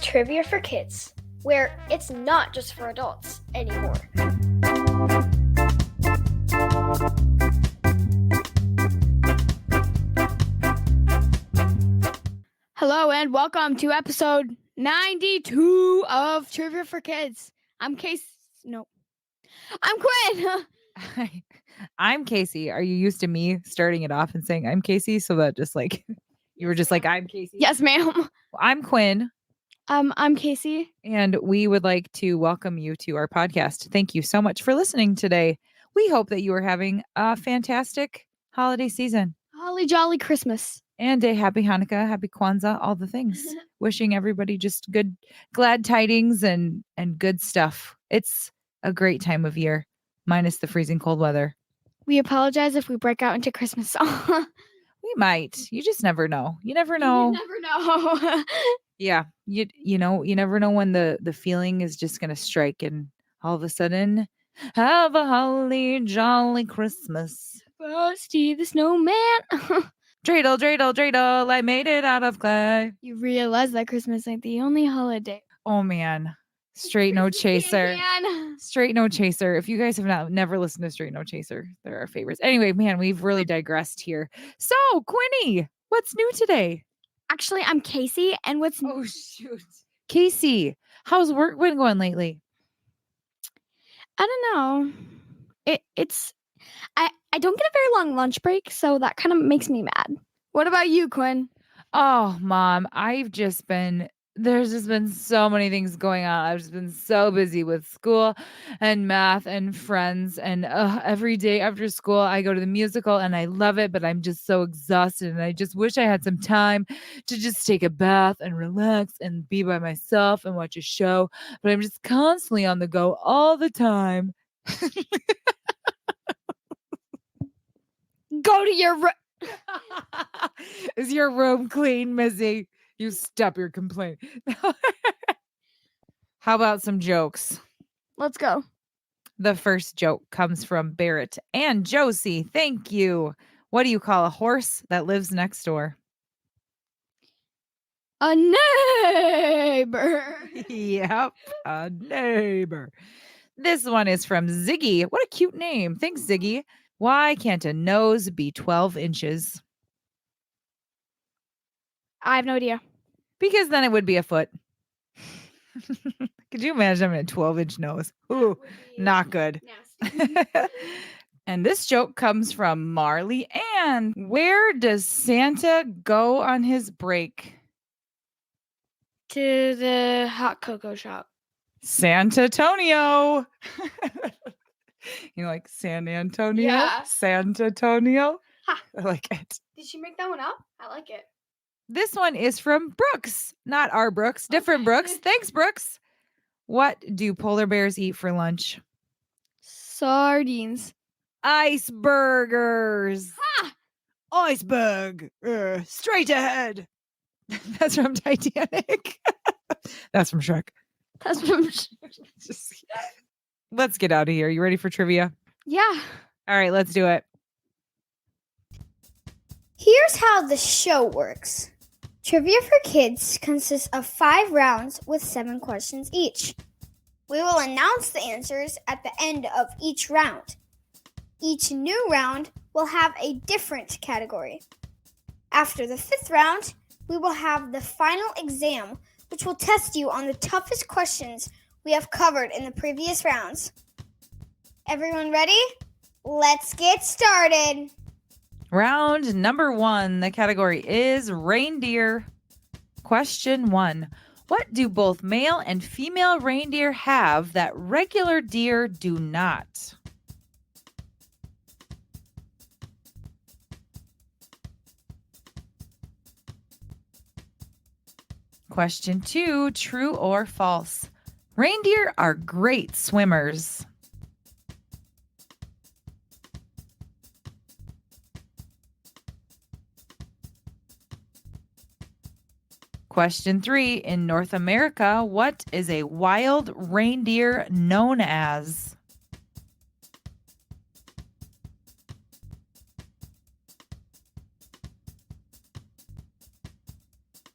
Trivia for Kids, where it's not just for adults anymore. Hello and welcome to episode 92 of Trivia for Kids. I'm Quinn. Hi, I'm Casey. Are you used to me starting it off and saying I'm Casey so that just like you were just like I'm Casey? Yes, ma'am. Well, I'm Quinn. I'm Casey. And we would like to welcome you to our podcast. Thank you so much for listening today. We hope that you are having a fantastic holiday season Holly jolly Christmas. and a happy Hanukkah, happy Kwanzaa, all the things. Wishing everybody just good, glad tidings and good stuff. It's a great time of year, minus the freezing cold weather. We apologize if we break out into Christmas song. We might. You just never know. You never know. You never know. Yeah. You never know when the feeling is just gonna strike and all of a sudden have a holly jolly Christmas. Frosty the Snowman. Dreidel, dreidel, dreidel, I made it out of clay. You realize that Christmas ain't the only holiday. Oh man. Straight No Chaser. Straight No Chaser. If you guys have never listened to Straight No Chaser, they're our favorites. Anyway, man, we've really digressed here. So, Quinny, what's new today? Actually, I'm Casey, and what's Oh shoot. Casey, how's work been going lately? I don't know. I don't get a very long lunch break, so that kind of makes me mad. What about you, Quinn? Oh, Mom, there's just been so many things going on. I've just been so busy with school and math and friends. And every day after school, I go to the musical and I love it, but I'm just so exhausted. And I just wish I had some time to just take a bath and relax and be by myself and watch a show. But I'm just constantly on the go all the time. Go to your room. Is your room clean, Missy? You stop your complaint. How about some jokes? Let's go. The first joke comes from Barrett and Josie. Thank you. What do you call a horse that lives next door? A neighbor. Yep, a neighbor. This one is from Ziggy. What a cute name. Thanks, Ziggy. Why can't a nose be 12 inches? I have no idea. Because then it would be a foot. Could you imagine having a 12-inch nose? Ooh, not good. And this joke comes from Marley Ann. Where does Santa go on his break? To the hot cocoa shop. Santa Antonio. You know, like San Antonio? Yeah. Santa Antonio? Ha. I like it. Did she make that one up? I like it. This one is from Brooks. Not our Brooks, different Brooks. Thanks, Brooks. What do polar bears eat for lunch? Sardines. Iceburgers. Ha! Iceberg. Straight ahead. That's from Titanic. That's from Shrek. That's from... Let's get out of here. You ready for trivia? Yeah. All right, let's do it. Here's how the show works. Trivia for Kids consists of 5 rounds with 7 questions each. We will announce the answers at the end of each round. Each new round will have a different category. After the 5th round, we will have the final exam, which will test you on the toughest questions we have covered in the previous rounds. Everyone ready? Let's get started. Round number 1. The category is reindeer. Question 1. What do both male and female reindeer have that regular deer do not? Question 2. True or false? Reindeer are great swimmers. Question 3. In North America, what is a wild reindeer known as?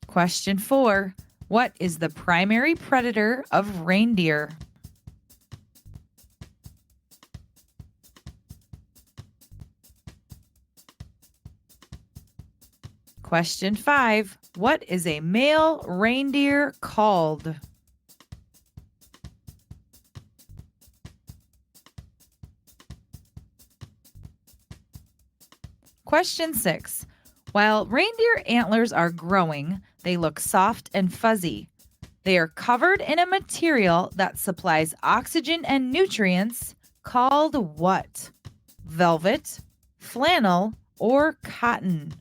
Question 4. What is the primary predator of reindeer? Question 5. What is a male reindeer called? Question 6. While reindeer antlers are growing, they look soft and fuzzy. They are covered in a material that supplies oxygen and nutrients called what? Velvet, flannel, or cotton?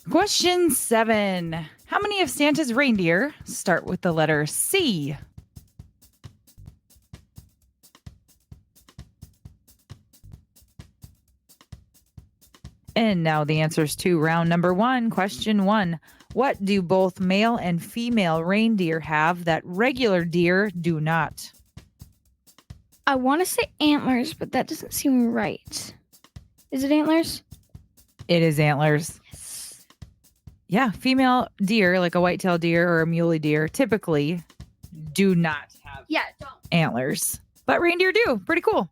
Question 7. How many of Santa's reindeer start with the letter C? And now the answers to round number 1. Question 1. What do both male and female reindeer have that regular deer do not? I want to say antlers, but that doesn't seem right. Is it antlers? It is antlers. Yes. Yeah, female deer, like a white-tailed deer or a muley deer, typically do not have Yeah, don't. antlers. But reindeer do. Pretty cool.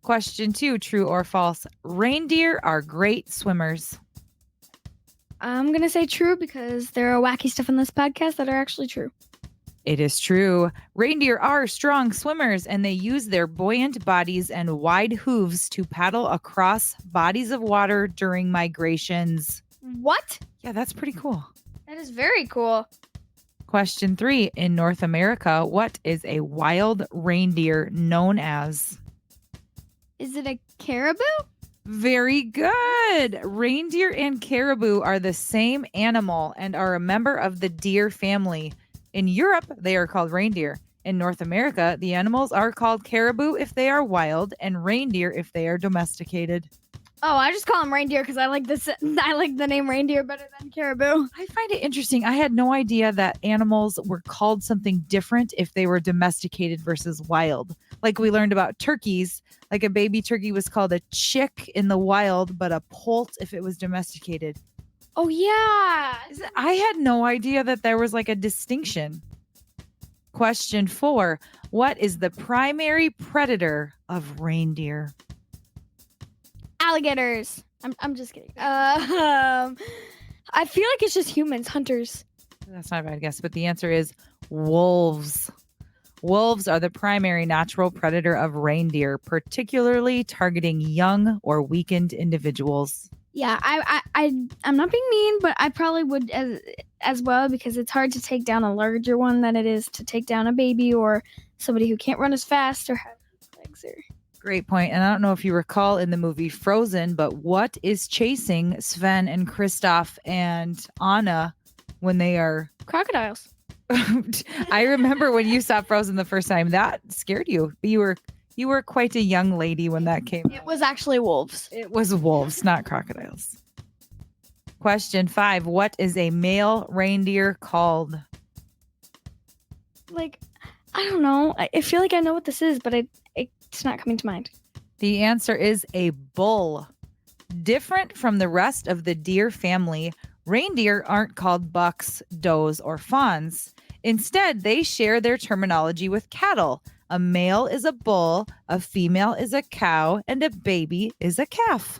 Question 2, true or false? Reindeer are great swimmers. I'm going to say true because there are wacky stuff in this podcast that are actually true. It is true. Reindeer are strong swimmers and they use their buoyant bodies and wide hooves to paddle across bodies of water during migrations. What? Yeah, that's pretty cool. That is very cool. Question 3, in North America, what is a wild reindeer known as? Is it a caribou? Very good. Reindeer and caribou are the same animal and are a member of the deer family. In Europe, they are called reindeer. In North America, the animals are called caribou if they are wild and reindeer if they are domesticated. Oh, I just call them reindeer because I like this. I like the name reindeer better than caribou. I find it interesting. I had no idea that animals were called something different if they were domesticated versus wild. Like we learned about turkeys, like a baby turkey was called a chick in the wild, but a poult if it was domesticated. Oh yeah. I had no idea that there was like a distinction. Question 4. What is the primary predator of reindeer? Alligators. I'm just kidding. I feel like it's just humans, hunters. That's not a bad guess, but the answer is wolves. Wolves are the primary natural predator of reindeer, particularly targeting young or weakened individuals. Yeah, I'm not being mean, but I probably would as well because it's hard to take down a larger one than it is to take down a baby or somebody who can't run as fast or have legs or. Great point. And I don't know if you recall in the movie Frozen, but what is chasing Sven and Kristoff and Anna when they are Crocodiles. I remember when you saw Frozen the first time, that scared you. You were quite a young lady when that came It out. was actually wolves. It was wolves, not crocodiles. Question 5. What is a male reindeer called? Like, I don't know. I feel like I know what this is, but it's not coming to mind. The answer is a bull. Different from the rest of the deer family, reindeer aren't called bucks, does, or fawns. Instead, they share their terminology with cattle. A male is a bull, a female is a cow, and a baby is a calf.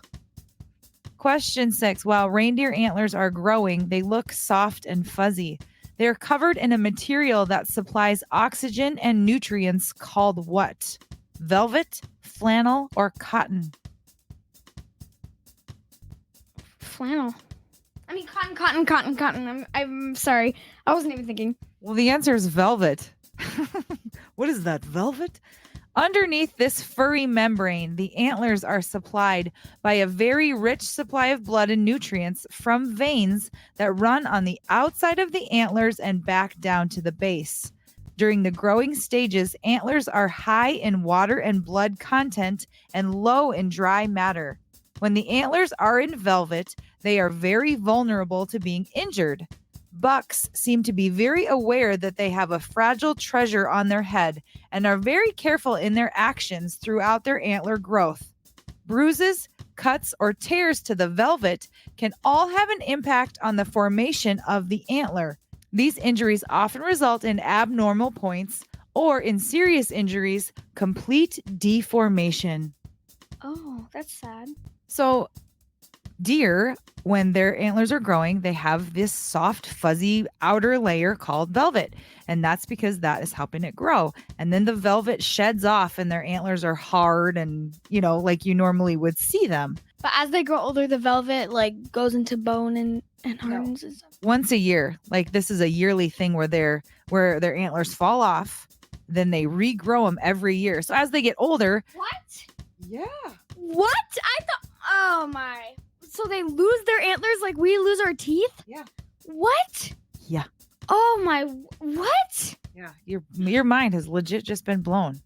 Question 6. While reindeer antlers are growing, they look soft and fuzzy. They're covered in a material that supplies oxygen and nutrients called what? Velvet, flannel, or cotton? Flannel. I mean, cotton. I'm sorry. I wasn't even thinking. Well, the answer is velvet. What is that, velvet? Underneath this furry membrane, the antlers are supplied by a very rich supply of blood and nutrients from veins that run on the outside of the antlers and back down to the base. During the growing stages, antlers are high in water and blood content and low in dry matter. When the antlers are in velvet, they are very vulnerable to being injured. Bucks seem to be very aware that they have a fragile treasure on their head and are very careful in their actions throughout their antler growth. bruises, cuts, or tears to the velvet can all have an impact on the formation of the antler. These injuries often result in abnormal points or, in serious injuries, complete deformation. Oh, that's sad. So, deer, when their antlers are growing, they have this soft, fuzzy outer layer called velvet. And that's because that is helping it grow. And then the velvet sheds off and their antlers are hard and, like you normally would see them. But as they grow older, the velvet like goes into bone and hardens and stuff. Once a year, like this is a yearly thing where their antlers fall off, then they regrow them every year. So as they get older. What? Yeah. What? I thought, oh my. So they lose their antlers like we lose our teeth? Yeah. What? Yeah. Oh my, what? Yeah, your mind has legit just been blown.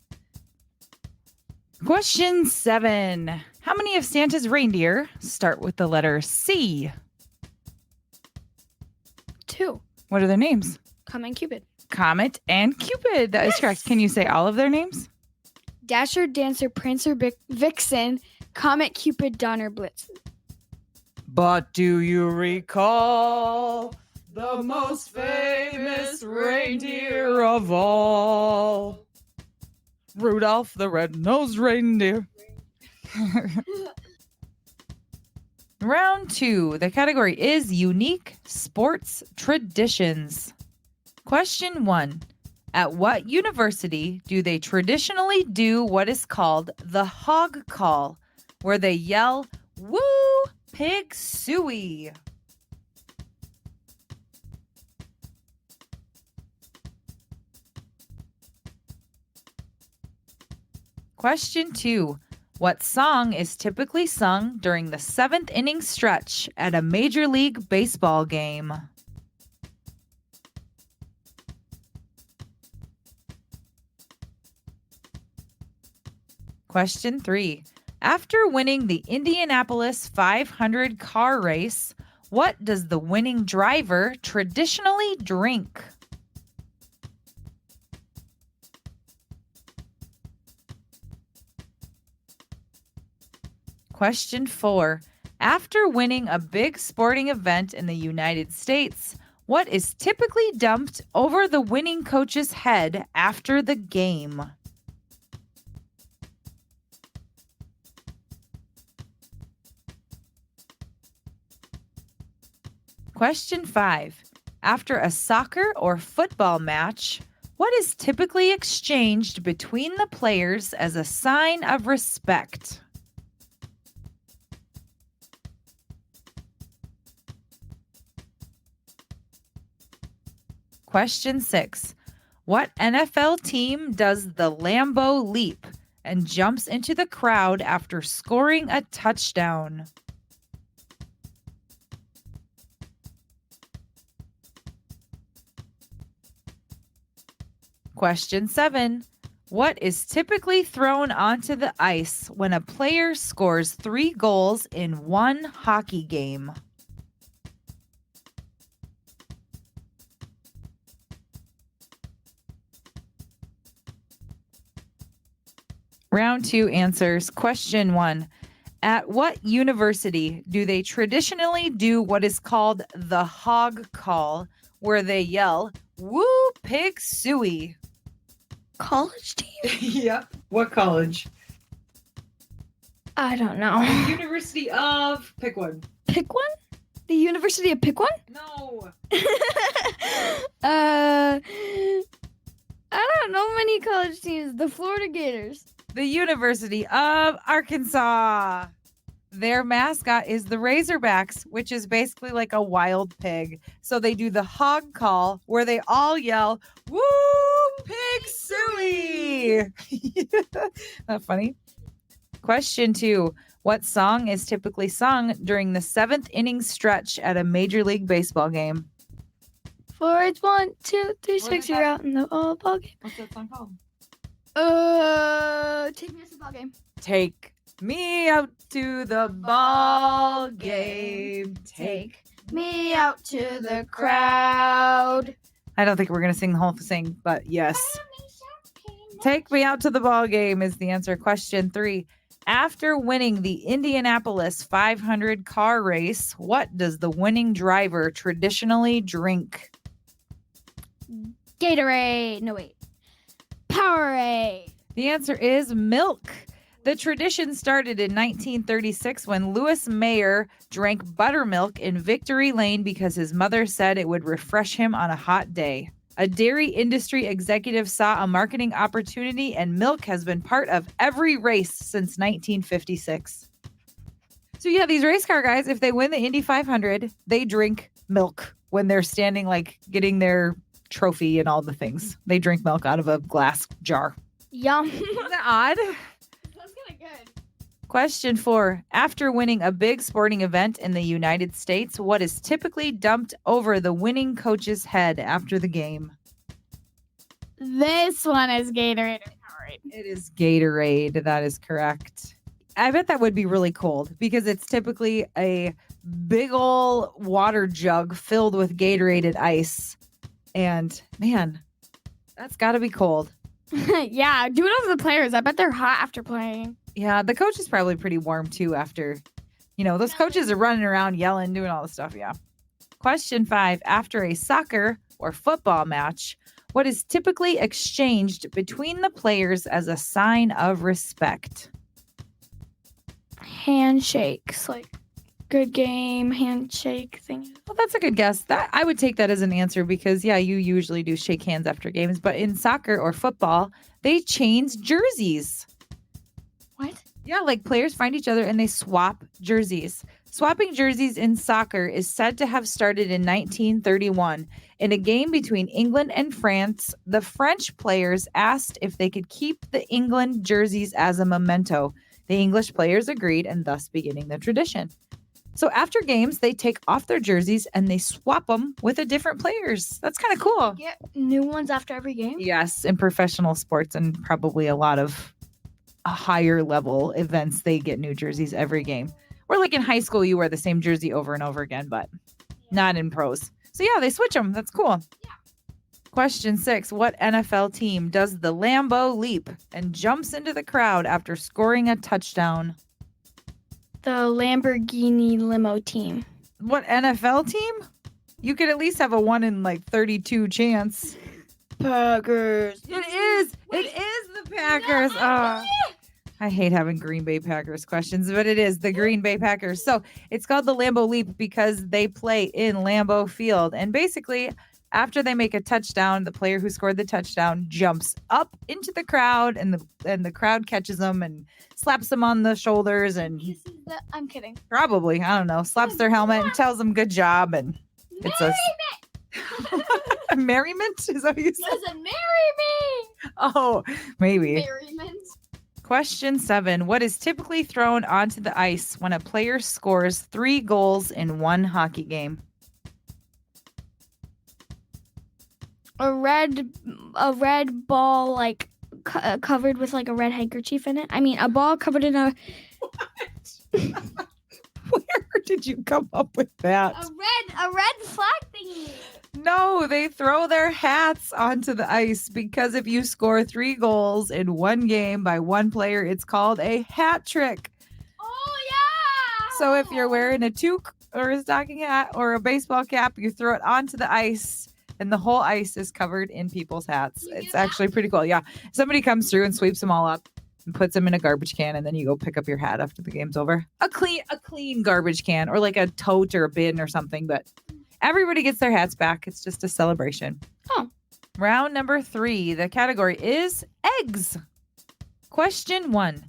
Question 7. How many of Santa's reindeer start with the letter C? 2. What are their names? Comet and Cupid. Comet and Cupid. That is correct. Can you say all of their names? Dasher, Dancer, Prancer, Vixen, Comet, Cupid, Donner, Blitz. But do you recall the most famous reindeer of all? Rudolph the red-nosed reindeer. Round 2. The category is unique sports traditions. Question 1. At what university do they traditionally do what is called the hog call, where they yell, "Woo, pig suey"? Question 2. What song is typically sung during the 7th inning stretch at a Major League Baseball game? Question 3. After winning the Indianapolis 500 car race, what does the winning driver traditionally drink? Question 4. After winning a big sporting event in the United States, what is typically dumped over the winning coach's head after the game? Question 5. After a soccer or football match, what is typically exchanged between the players as a sign of respect? Question 6. What NFL team does the Lambeau leap and jumps into the crowd after scoring a touchdown? Question 7. What is typically thrown onto the ice when a player scores 3 goals in one hockey game? Round 2 answers. Question 1. At what university do they traditionally do what is called the hog call, where they yell, "Woo, pig suey"? College team? Yep. What college? I don't know. University of... Pick one. Pick one? The University of Pick one? No. I don't know many college teams. The Florida Gators. The University of Arkansas. Their mascot is the Razorbacks, which is basically like a wild pig. So they do the hog call where they all yell, "Woo, pig suey!" Not funny? Question 2. What song is typically sung during the 7th inning stretch at a Major League Baseball game? 4, it's 1, 2, 3, 6, you're out in the ball game. What's that song called? Take me to the ball game. Take me out to the ball game. Take me out to the crowd. I don't think we're going to sing the whole thing, but yes. Take me out to the ball game is the answer. Question 3. After winning the Indianapolis 500 car race, what does the winning driver traditionally drink? Gatorade. No, wait. Powerade. The answer is milk. The tradition started in 1936 when Louis Mayer drank buttermilk in Victory Lane because his mother said it would refresh him on a hot day. A dairy industry executive saw a marketing opportunity, and milk has been part of every race since 1956. So yeah, these race car guys, if they win the Indy 500, they drink milk when they're standing, like getting their trophy and all the things. They drink milk out of a glass jar. Yum. Isn't that odd? That's kind of good. Question 4. After winning a big sporting event in the United States, what is typically dumped over the winning coach's head after the game? This one is Gatorade or Powerade. It is Gatorade. That is correct. I bet that would be really cold because it's typically a big ol' water jug filled with Gatorated ice. And man, that's got to be cold. Yeah, do it over the players. I bet they're hot after playing. Yeah, the coach is probably pretty warm too after, those coaches are running around yelling, doing all the stuff. Yeah. Question 5. After a soccer or football match, what is typically exchanged between the players as a sign of respect? Handshakes, like good game, handshake thing. Well, that's a good guess. That I would take that as an answer because, yeah, you usually do shake hands after games. But in soccer or football, they change jerseys. What? Yeah, like players find each other and they swap jerseys. Swapping jerseys in soccer is said to have started in 1931. In a game between England and France, the French players asked if they could keep the England jerseys as a memento. The English players agreed, and thus beginning the tradition. So after games, they take off their jerseys and they swap them with a different players. That's kind of cool. Get new ones after every game? Yes, in professional sports and probably a lot of higher level events, they get new jerseys every game. Or like in high school, you wear the same jersey over and over again, but not in pros. So yeah, they switch them. That's cool. Yeah. Question 6. What NFL team does the Lambeau leap and jumps into the crowd after scoring a touchdown? The Lamborghini limo team. What NFL team? You could at least have a 1 in like 32 chance. Packers. It is. It is the Packers. Oh, I hate having Green Bay Packers questions, but it is the Green Bay Packers. So it's called the Lambeau Leap because they play in Lambeau Field. And basically, after they make a touchdown, the player who scored the touchdown jumps up into the crowd, and the crowd catches them and slaps them on the shoulders and I'm kidding. probably, I don't know, slaps their helmet and tells them good job. And it's a merriment? Is that what you said? Doesn't marry me. Oh, maybe. Merriment. Question 7. What is typically thrown onto the ice when a player scores 3 goals in one hockey game? A red ball, like covered with like a red handkerchief in it. I mean, a ball covered in a Where did you come up with that? a red flag thingy. No, they throw their hats onto the ice because if you score 3 goals in one game by one player, it's called a hat trick. Oh yeah. So if you're wearing a toque or a stocking hat or a baseball cap, you throw it onto the ice and the whole ice is covered in people's hats. It's actually pretty cool. Yeah. Somebody comes through and sweeps them all up and puts them in a garbage can, and then you go pick up your hat after the game's over. A clean garbage can, or like a tote or a bin or something, but everybody gets their hats back. It's just a celebration. Oh. Round number 3. The category is eggs. Question 1.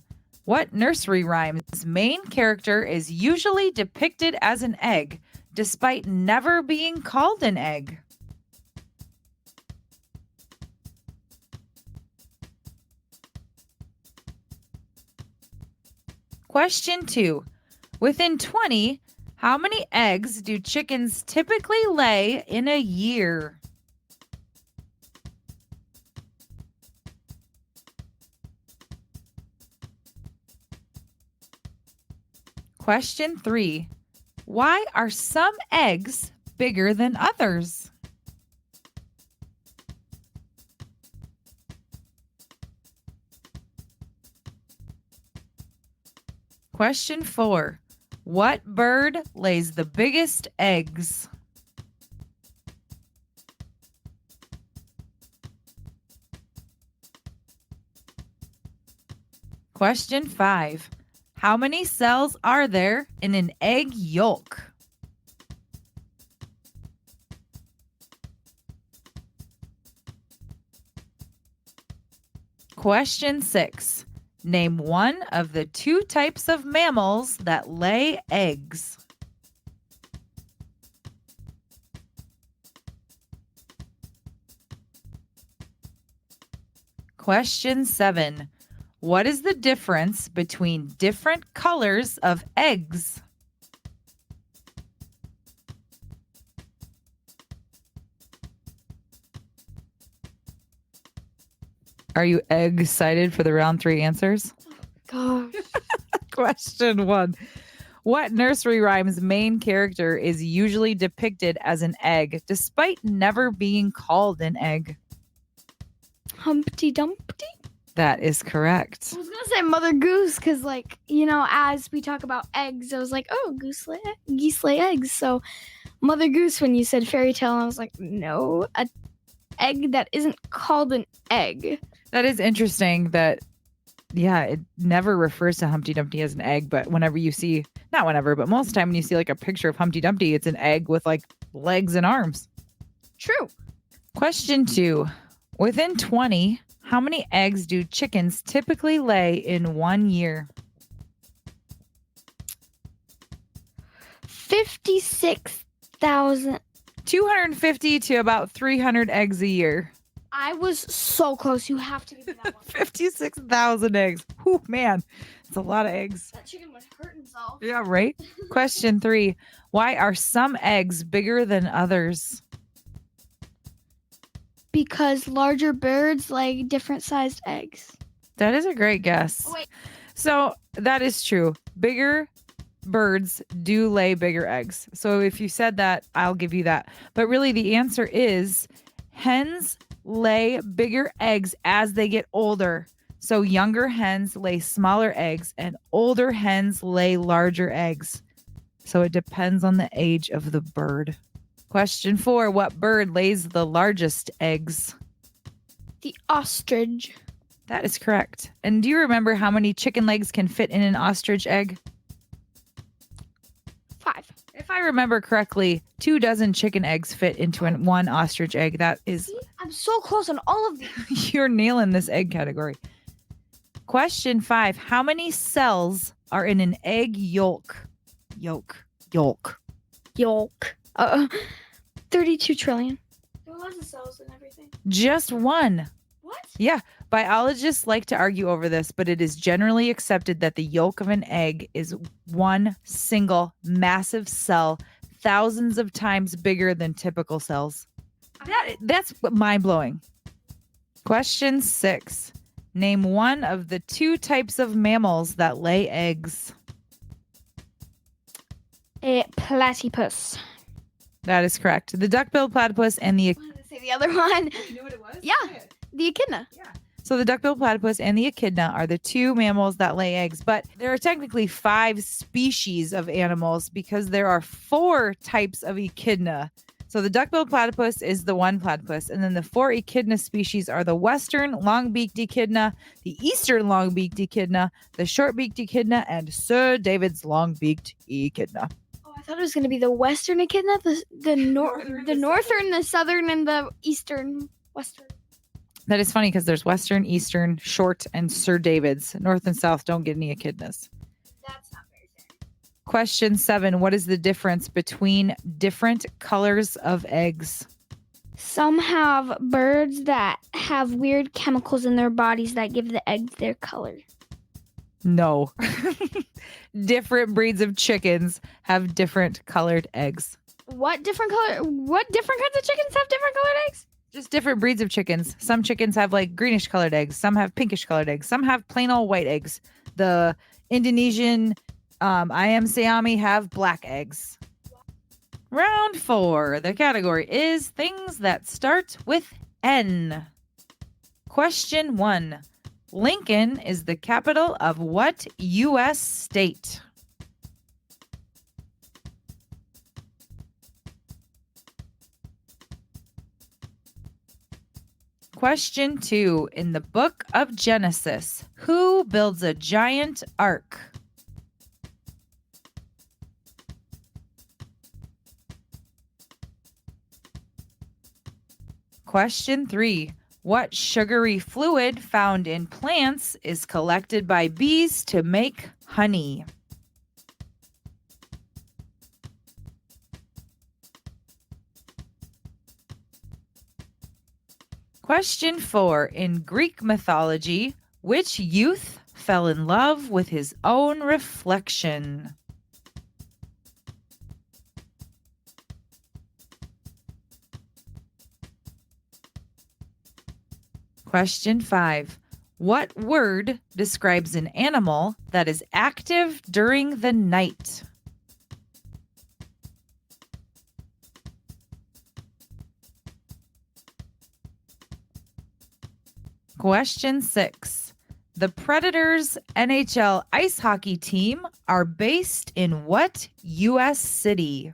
What nursery rhyme's main character is usually depicted as an egg, despite never being called an egg? Question 2. Within 20, how many eggs do chickens typically lay in a year? Question 3. Why are some eggs bigger than others? Question 4. What bird lays the biggest eggs? Question 5. How many cells are there in an egg yolk? Question 6. Name one of the 2 types of mammals that lay eggs. Question 7. What is the difference between different colors of eggs? Are you excited for the round 3 answers? Gosh. Question 1. What nursery rhyme's main character is usually depicted as an egg, despite never being called an egg? Humpty Dumpty? That is correct. I was gonna say Mother Goose because, like, as we talk about eggs, I was like, oh, geese lay eggs. So Mother Goose, when you said fairy tale, I was like, no, an egg that isn't called an egg. That is interesting that, it never refers to Humpty Dumpty as an egg, but whenever you see, not whenever, but most of the time when you see like a picture of Humpty Dumpty, it's an egg with like legs and arms. True. Question 2. Within 20, how many eggs do chickens typically lay in 1 year? 56,000. 250 to about 300 eggs a year. I was so close. You have to give me that one. 56,000 eggs. Whew, man, it's a lot of eggs. That chicken would hurt himself. Yeah, right? Question 3. Why are some eggs bigger than others? Because larger birds lay different sized eggs. That is a great guess. Oh, wait. So that is true. Bigger birds do lay bigger eggs. So if you said that, I'll give you that. But really the answer is hens lay bigger eggs as they get older. So younger hens lay smaller eggs and older hens lay larger eggs. So it depends on the age of the bird. Question 4. What bird lays the largest eggs? The ostrich. That is correct. And do you remember how many chicken legs can fit in an ostrich egg? 5. If I remember correctly, 2 dozen chicken eggs fit into one ostrich egg. That is, See, I'm so close on all of these. you're nailing this egg category. Question 5. How many cells are in an egg yolk? Yolk. 32 trillion. There are lots of cells and everything. Just one. What? Yeah. Biologists like to argue over this, but it is generally accepted that the yolk of an egg is one single massive cell, thousands of times bigger than typical cells. That's mind-blowing. Question 6. Name one of the 2 types of mammals that lay eggs. A platypus. That is correct. The duck-billed platypus and the... I wanted to say the other one. You know what it was? Yeah. The echidna. Yeah. So the duck-billed platypus and the echidna are the 2 mammals that lay eggs, but there are technically 5 species of animals because there are 4 types of echidna. So the duck-billed platypus is the one platypus, and then the 4 echidna species are the western long-beaked echidna, the eastern long-beaked echidna, the short-beaked echidna, and Sir David's long-beaked echidna. Oh, I thought it was going to be the western echidna, the northern, the southern, and the eastern, western. That is funny because there's western, eastern, short, and Sir David's. North and south don't get any echidnas. That's not very fair. Question 7. What is the difference between different colors of eggs? Some have birds that have weird chemicals in their bodies that give the eggs their color. No. Different breeds of chickens have different colored eggs. What different kinds of chickens have different colored eggs? Just different breeds of chickens. Some chickens have like greenish colored eggs. Some have pinkish colored eggs. Some have plain old white eggs. The Indonesian ayam Siami have black eggs. Round 4. The category is things that start with N. Question 1. Lincoln is the capital of what U.S. state? Question 2. In the book of Genesis, who builds a giant ark? Question 3. What sugary fluid found in plants is collected by bees to make honey? Question 4. In Greek mythology, which youth fell in love with his own reflection? Question 5. What word describes an animal that is active during the night? Question 6. The Predators NHL ice hockey team are based in what U.S. city?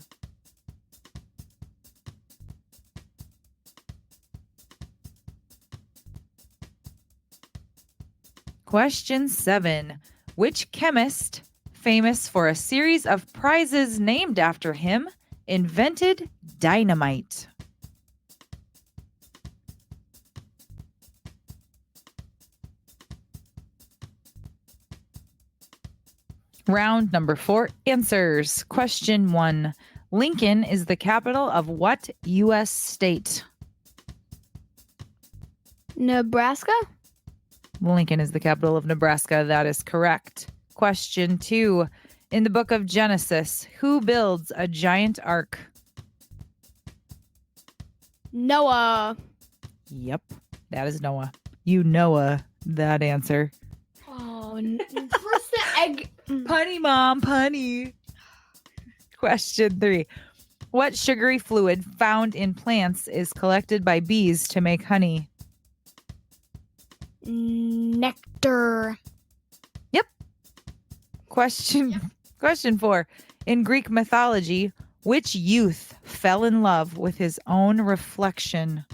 Question 7. Which chemist, famous for a series of prizes named after him, invented dynamite? Round number 4 answers. Question 1. Lincoln is the capital of what U.S. state? Nebraska? Lincoln is the capital of Nebraska. That is correct. Question 2. In the book of Genesis, who builds a giant ark? Noah. Yep, that is Noah. You Noah that answer. Oh, first the egg. Punny, Mom, punny. Question 3. What sugary fluid found in plants is collected by bees to make honey? Nectar. Question 4. In Greek mythology, which youth fell in love with his own reflection?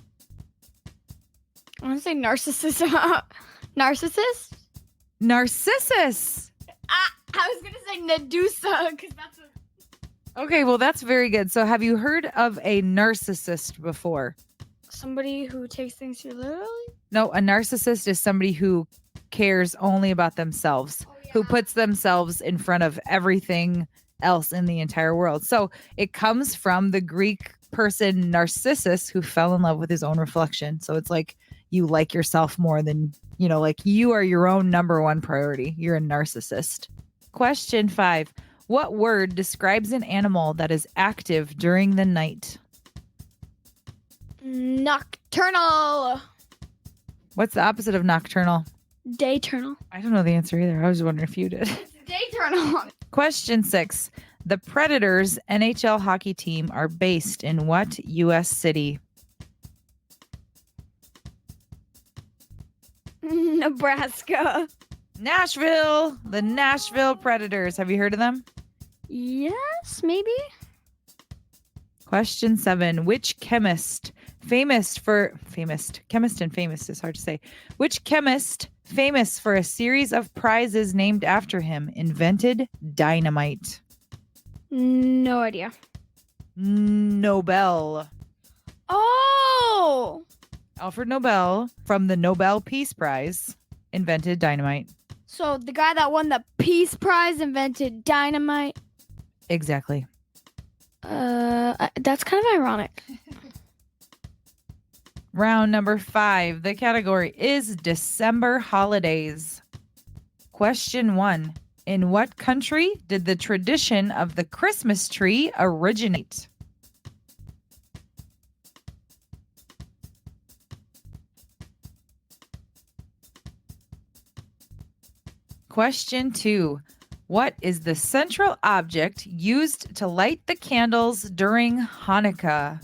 I want to say Narcissus. Narcissus? Narcissus. I was going to say Medusa because that's Okay, well, that's very good. So have you heard of a narcissist before? somebody who takes things too literally. No, a narcissist is somebody who cares only about themselves, who puts themselves in front of everything else in the entire world. So it comes from the Greek person Narcissus, who fell in love with his own reflection. So it's like you like yourself more than, like you are your own number one priority. You're a narcissist. Question 5. What word describes an animal that is active during the night? Nocturnal. What's the opposite of nocturnal? Dayturnal. I don't know the answer either. I was wondering if you did. Dayturnal. Question 6. The Predators NHL hockey team are based in what U.S. city? Nebraska. Nashville. The Nashville Predators. Have you heard of them? Yes, maybe. Question 7. Which chemist, chemist and famous is hard to say. Which chemist, famous for a series of prizes named after him, invented dynamite? No idea. Nobel. Oh! Alfred Nobel, from the Nobel Peace Prize, invented dynamite. So the guy that won the Peace Prize invented dynamite. Exactly. That's kind of ironic. Round number 5. The category is December holidays. Question 1. In what country did the tradition of the Christmas tree originate? Question 2. What is the central object used to light the candles during Hanukkah?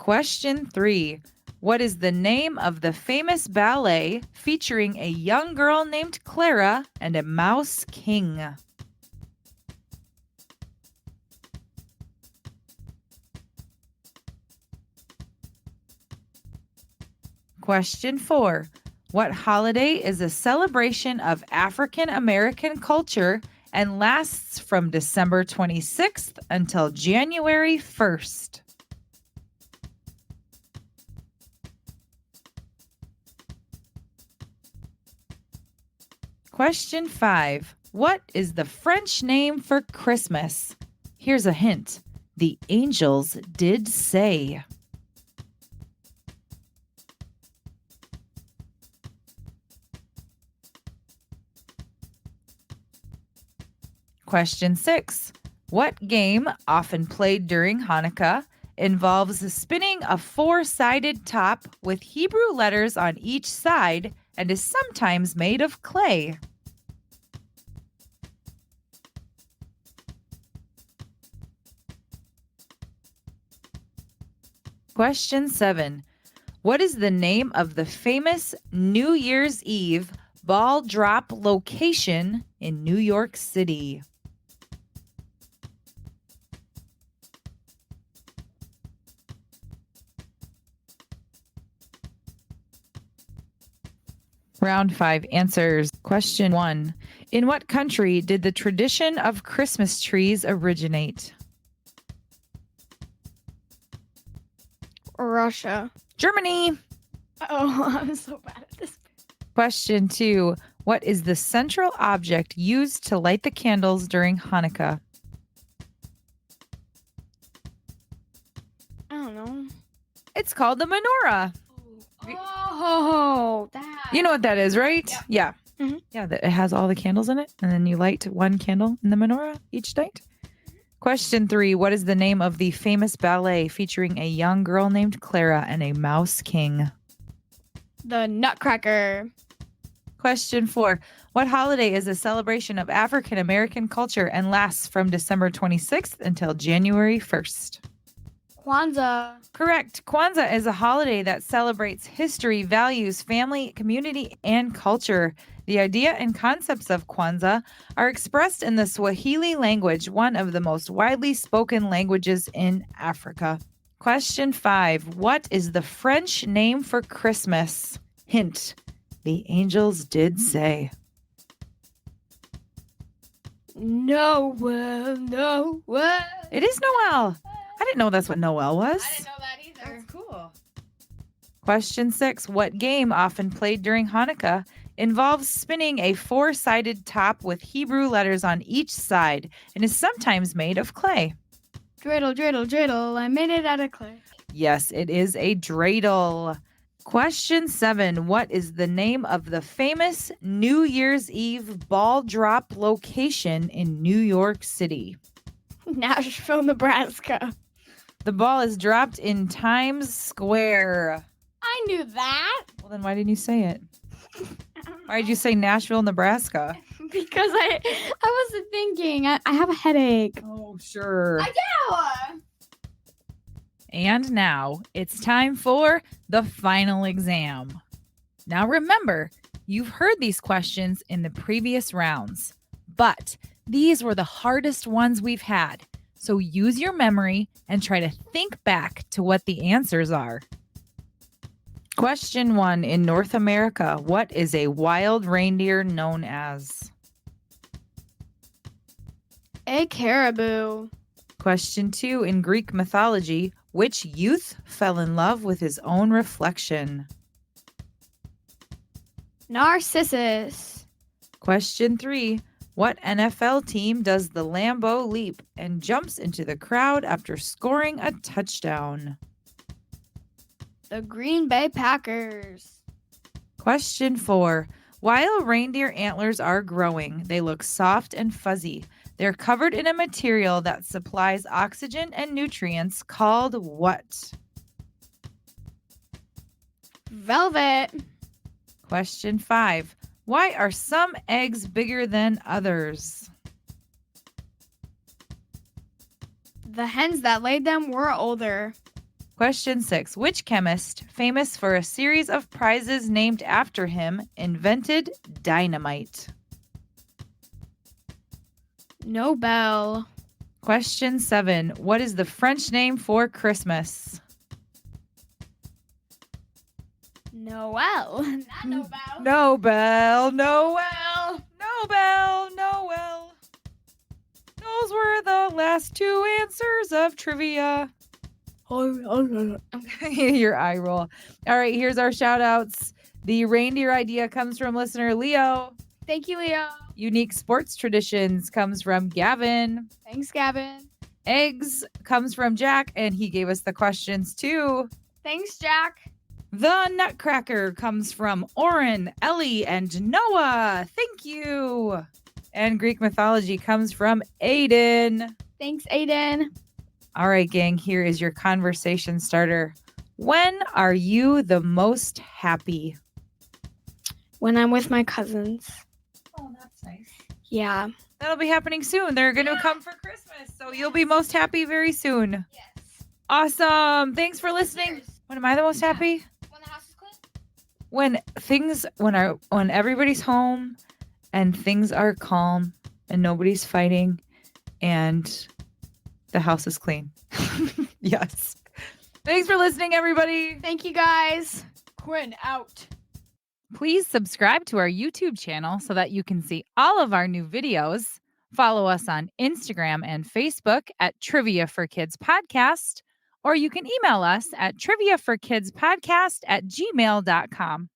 Question 3. What is the name of the famous ballet featuring a young girl named Clara and a mouse king? Question 4. What holiday is a celebration of African American culture and lasts from December 26th until January 1st? Question 5. What is the French name for Christmas? Here's a hint. The angels did say. Question 6. What game, often played during Hanukkah, involves spinning a four-sided top with Hebrew letters on each side and is sometimes made of clay? Question 7. What is the name of the famous New Year's Eve ball drop location in New York City? Round 5 answers. Question 1. In what country did the tradition of Christmas trees originate? Russia. Germany. Oh, I'm so bad at this. Question 2. What is the central object used to light the candles during Hanukkah? I don't know. It's called the menorah. Oh, that. You know what that is, right? Yeah. Mhm. Yeah, it has all the candles in it, and then you light one candle in the menorah each night. Question 3. What is the name of the famous ballet featuring a young girl named Clara and a mouse king? The Nutcracker. Question 4. What holiday is a celebration of African American culture and lasts from December 26th until January 1st? Kwanzaa. Correct. Kwanzaa is a holiday that celebrates history, values, family, community, and culture. The idea and concepts of Kwanzaa are expressed in the Swahili language, one of the most widely spoken languages in Africa. Question 5. What is the French name for Christmas? Hint. The angels did say. Noel, Noel. It is Noel. I didn't know that's what Noel was. I didn't know that either. That's cool. Question 6. What game, often played during Hanukkah, involves spinning a four-sided top with Hebrew letters on each side and is sometimes made of clay? Dreidel, dreidel, dreidel. I made it out of clay. Yes, it is a dreidel. Question 7. What is the name of the famous New Year's Eve ball drop location in New York City? Nashville, Nebraska. The ball is dropped in Times Square. I knew that. Well, then why didn't you say it? Why did you say Nashville, Nebraska? Because I wasn't thinking. I have a headache. Oh, sure. I do. And now it's time for the final exam. Now remember, you've heard these questions in the previous rounds, but these were the hardest ones we've had. So use your memory and try to think back to what the answers are. Question 1. In North America, what is a wild reindeer known as? A caribou. Question 2. In Greek mythology, which youth fell in love with his own reflection? Narcissus. Question 3. What NFL team does the Lambeau leap and jumps into the crowd after scoring a touchdown? The Green Bay Packers. Question 4. While reindeer antlers are growing, they look soft and fuzzy. They're covered in a material that supplies oxygen and nutrients called what? Velvet. Question 5. Why are some eggs bigger than others? The hens that laid them were older. Question 6. Which chemist, famous for a series of prizes named after him, invented dynamite? Nobel. Question 7. What is the French name for Christmas? Noel. Not Nobel. Nobel. Noel. Nobel. Noel. Those were the last 2 answers of trivia. Your eye roll. All right, here's our shout outs. The reindeer idea comes from listener Leo. Thank you, Leo. Unique sports traditions comes from Gavin. Thanks, Gavin. Eggs comes from Jack, and he gave us the questions too. Thanks, Jack. The Nutcracker comes from Oren, Ellie, and Noah. Thank you. And Greek mythology comes from Aiden. Thanks, Aiden. All right, gang, here is your conversation starter. When are you the most happy? When I'm with my cousins. Oh, that's nice. Yeah. That'll be happening soon. They're going to come for Christmas, so you'll be most happy very soon. Yes. Awesome. Thanks for listening. When am I the most happy? When the house is clean? When everybody's home and things are calm and nobody's fighting and the house is clean. Yes. Thanks for listening, everybody. Thank you, guys. Quinn out. Please subscribe to our YouTube channel so that you can see all of our new videos. Follow us on Instagram and Facebook at Trivia for Kids Podcast, or you can email us at triviaforkidspodcast@gmail.com.